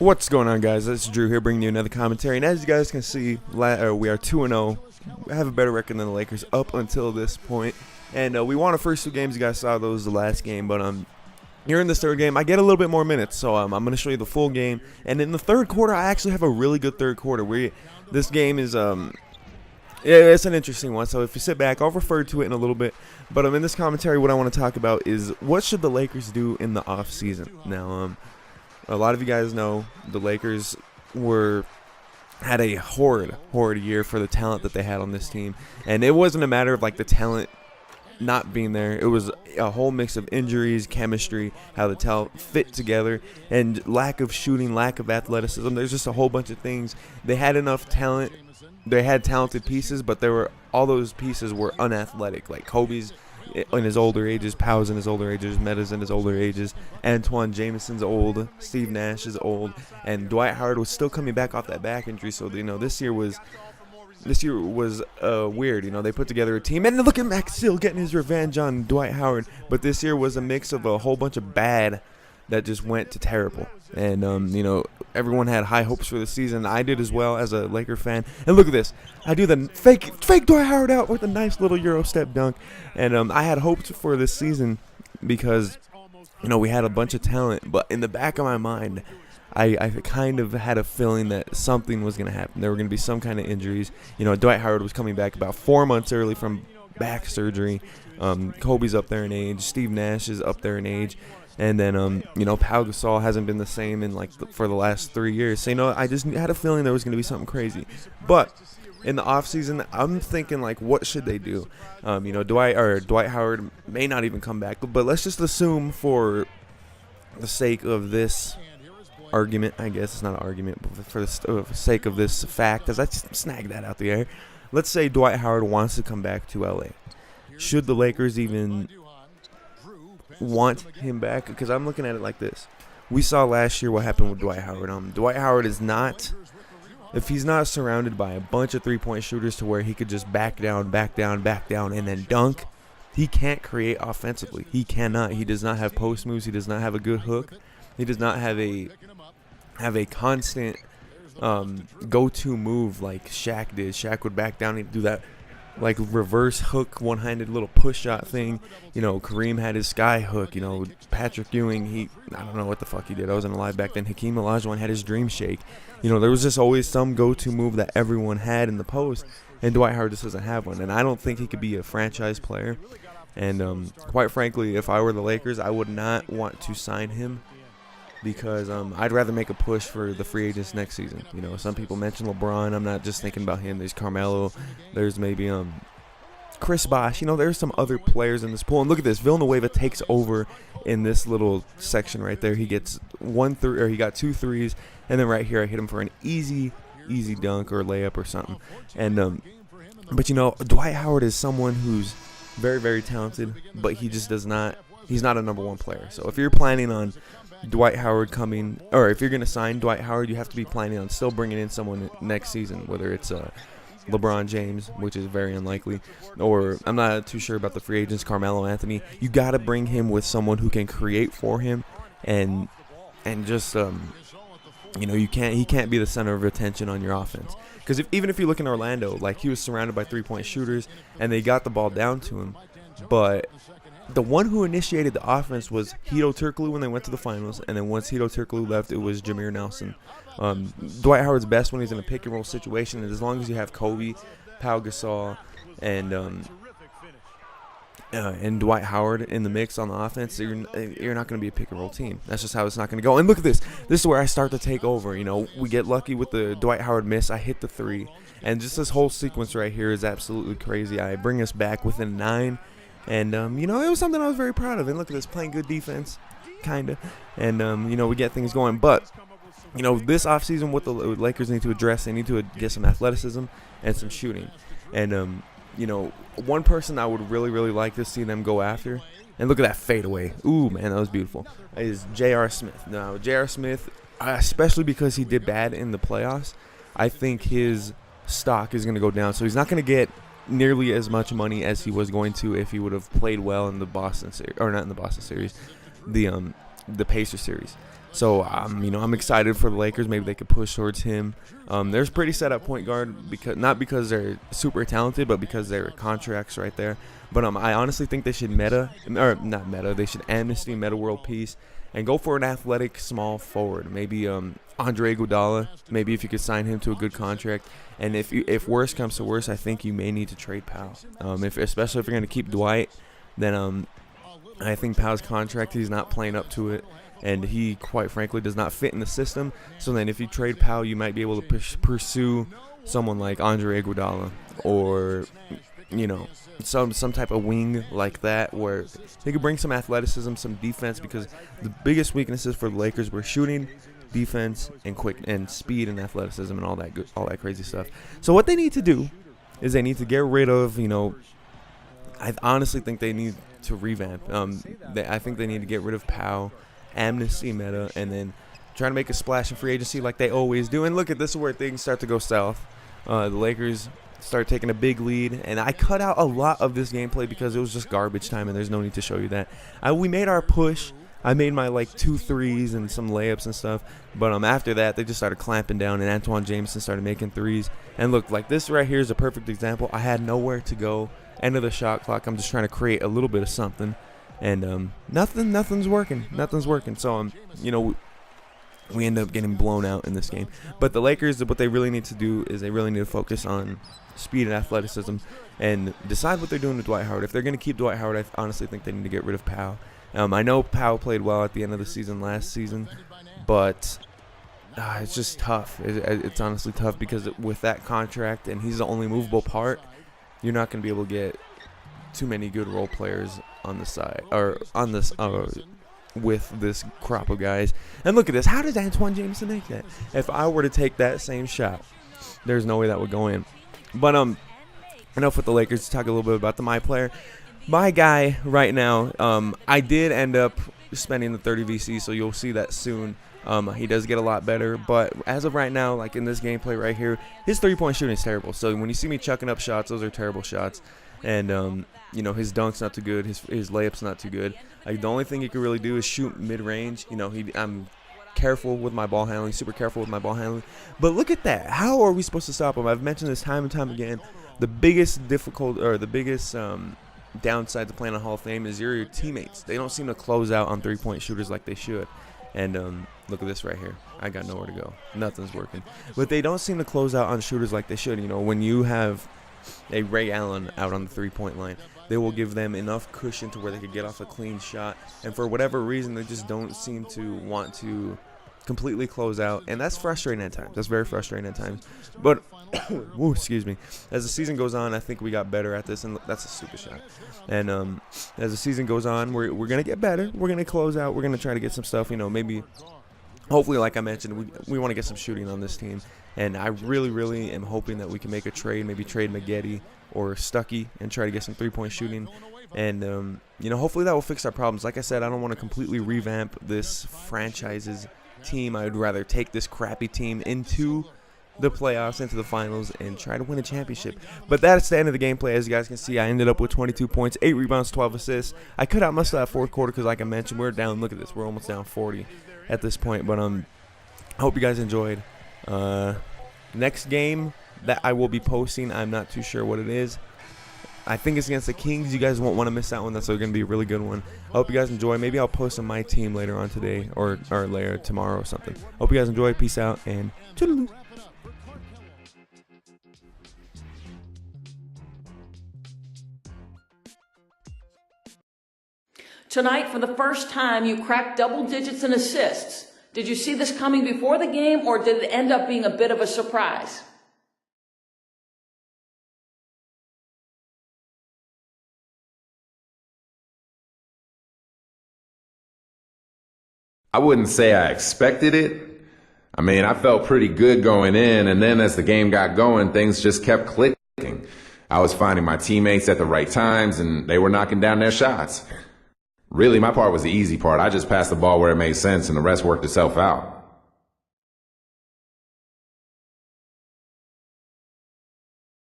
What's going on, guys? It's Drew here bringing you another commentary. And as you guys can see, we are 2-0. We have a better record than the Lakers up until this point. And we won the first two games. You guys saw those the last game. But here in this third game, I get a little bit more minutes. So I'm going to show you the full game. And in the third quarter, I actually have a really good third quarter. This game is yeah, it's an interesting one. So if you sit back, I'll refer to it in a little bit. But in this commentary, what I want to talk about is what should the Lakers do in the offseason. Now, a lot of you guys know the Lakers had a horrid year for the talent that they had on this team. And it wasn't a matter of like the talent not being there. It was a whole mix of injuries, chemistry, how the talent fit together, and lack of shooting, lack of athleticism. There's just a whole bunch of things. They had enough talent. They had talented pieces, but all those pieces were unathletic. Like Kobe's in his older ages, Powell's in his older ages, Meta's in his older ages, Antoine Jameson's old, Steve Nash is old, and Dwight Howard was still coming back off that back injury. So this year was weird. They put together a team, and look at Max still getting his revenge on Dwight Howard. But this year was a mix of a whole bunch of bad that just went to terrible. And everyone had high hopes for the season. I did as well as a Laker fan. And look at this. I do the fake Dwight Howard out with a nice little Euro step dunk. And I had hopes for this season because we had a bunch of talent. But in the back of my mind, I kind of had a feeling that something was going to happen. There were going to be some kind of injuries. Dwight Howard was coming back about 4 months early from back surgery. Kobe's up there in age. Steve Nash is up there in age. And then, Pau Gasol hasn't been the same for the last 3 years. So, I just had a feeling there was going to be something crazy. But in the offseason, I'm thinking, what should they do? Dwight Howard may not even come back. But let's just assume for the sake of this argument, I guess it's not an argument, but for the sake of this fact, because I snagged that out the air. Let's say Dwight Howard wants to come back to L.A. Should the Lakers even want him back? Because I'm looking at it like this. We saw last year what happened with Dwight Howard. Dwight Howard is not, if he's not surrounded by a bunch of three-point shooters to where he could just back down, and then dunk, he can't create offensively. He cannot. He does not have post moves. He does not have a good hook. He does not have a constant go-to move like Shaq did. Shaq would back down and do that reverse hook, one-handed little push shot thing. Kareem had his sky hook. Patrick Ewing, I don't know what the fuck he did. I wasn't alive back then. Hakeem Olajuwon had his dream shake. There was just always some go-to move that everyone had in the post, and Dwight Howard just doesn't have one. And I don't think he could be a franchise player. And quite frankly, if I were the Lakers, I would not want to sign him, because I'd rather make a push for the free agents next season. Some people mention LeBron. I'm not just thinking about him. There's Carmelo. There's maybe Chris Bosh. There's some other players in this pool. And look at this. Villanueva takes over in this little section right there. He gets he got 2 threes, and then right here I hit him for an easy dunk or layup or something. And but Dwight Howard is someone who's very, very talented, but he just does not. He's not a number one player. So if you're planning on Dwight Howard coming, or if you're going to sign Dwight Howard, you have to be planning on still bringing in someone next season, whether it's LeBron James, which is very unlikely, or I'm not too sure about the free agents, Carmelo Anthony. You got to bring him with someone who can create for him, and just he can't be the center of attention on your offense. Because even if you look in Orlando, he was surrounded by 3-point shooters and they got the ball down to him, but the one who initiated the offense was Hedo Turkoglu when they went to the finals, and then once Hedo Turkoglu left, it was Jameer Nelson. Dwight Howard's best when he's in a pick-and-roll situation, and as long as you have Kobe, Pau Gasol, and Dwight Howard in the mix on the offense, you're not going to be a pick-and-roll team. That's just how it's not going to go. And look at this. This is where I start to take over. We get lucky with the Dwight Howard miss. I hit the 3, and just this whole sequence right here is absolutely crazy. I bring us back within 9. And, it was something I was very proud of. And look at this, playing good defense, kind of. And, we get things going. But, this offseason, what the Lakers need to address, they need to get some athleticism and some shooting. And, one person I would really, really like to see them go after, and look at that fadeaway. Ooh, man, that was beautiful, is J.R. Smith. Now, J.R. Smith, especially because he did bad in the playoffs, I think his stock is going to go down. So he's not going to get nearly as much money as he was going to if he would have played well in the Boston series, or not in the Boston series, the Pacers series. So, I'm excited for the Lakers. Maybe they could push towards him. There's pretty set at point guard, not because they're super talented, but because their contracts right there. But I honestly think they should they should amnesty Meta World Peace and go for an athletic small forward. Maybe Andre Iguodala. Maybe if you could sign him to a good contract. And if worse comes to worse, I think you may need to trade Powell. Especially if you're going to keep Dwight, then I think Powell's contract, he's not playing up to it. And he, quite frankly, does not fit in the system. So then if you trade Powell, you might be able to pursue someone like Andre Iguodala or, some type of wing like that where they could bring some athleticism, some defense, because the biggest weaknesses for the Lakers were shooting, defense, and speed and athleticism and all that crazy stuff. So what they need to do is they need to get rid of, I honestly think they need to revamp. I think they need to get rid of Powell, amnesty Meta, and then try to make a splash in free agency like they always do. And look at this is where things start to go south. The Lakers start taking a big lead, and I cut out a lot of this gameplay because it was just garbage time, and there's no need to show you that. We made our push. I made my 2 threes and some layups and stuff, but after that they just started clamping down, and Antoine Jameson started making threes. And look, this right here is a perfect example. I had nowhere to go. End of the shot clock. I'm just trying to create a little bit of something. And nothing's working. So we end up getting blown out in this game. But the Lakers, what they really need to do is they really need to focus on speed and athleticism and decide what they're doing with Dwight Howard. If they're going to keep Dwight Howard, I honestly think they need to get rid of Powell. I know Powell played well at the end of the season last season, but it's just tough. It's honestly tough because with that contract and he's the only movable part, you're not going to be able to get too many good role players on the side or on this with this crop of guys. And look at this. How did Antoine Jameson make that? If I were to take that same shot, there's no way that would go in. But enough with the Lakers. Let's talk a little bit about the MyPlayer. My guy right now, I did end up spending the 30 VC, so you'll see that soon. He does get a lot better, but as of right now, in this gameplay right here, his three-point shooting is terrible. So when you see me chucking up shots, those are terrible shots. And his dunk's not too good, his layup's not too good. The only thing he can really do is shoot mid-range. I'm careful with my ball handling, super careful with my ball handling. But look at that. How are we supposed to stop him? I've mentioned this time and time again. The biggest downside to playing on Hall of Fame is your teammates. They don't seem to close out on three-point shooters like they should. And look at this right here. I got nowhere to go. Nothing's working. But they don't seem to close out on shooters like they should. When you have a Ray Allen out on the three-point line, they will give them enough cushion to where they could get off a clean shot. And for whatever reason, they just don't seem to want to completely close out. And that's frustrating at times. That's very frustrating at times. But, excuse me, as the season goes on, I think we got better at this. And that's a stupid shot. And as the season goes on, we're going to get better. We're going to close out. We're going to try to get some stuff, maybe, hopefully, like I mentioned, we want to get some shooting on this team. And I really, really am hoping that we can make a trade, maybe trade Maggette or Stuckey and try to get some three-point shooting. And, hopefully that will fix our problems. Like I said, I don't want to completely revamp this franchise's team. I would rather take this crappy team into the playoffs, into the finals, and try to win a championship. But that's the end of the gameplay. As you guys can see, I ended up with 22 points, 8 rebounds, 12 assists. I cut out most of that fourth quarter because, like I mentioned, we're down. Look at this. We're almost down 40 at this point. But I hope you guys enjoyed. Next game that I will be posting, I'm not too sure what it is. I think it's against the Kings. You guys won't want to miss that one. That's going to be a really good one. I hope you guys enjoy. Maybe I'll post on my team later on today or later tomorrow or something. Hope you guys enjoy. Peace out and toodaloo. Tonight, for the first time, you cracked double digits in assists. Did you see this coming before the game, or did it end up being a bit of a surprise? I wouldn't say I expected it. I felt pretty good going in, and then as the game got going, things just kept clicking. I was finding my teammates at the right times, and they were knocking down their shots. Really, my part was the easy part. I just passed the ball where it made sense, and the rest worked itself out.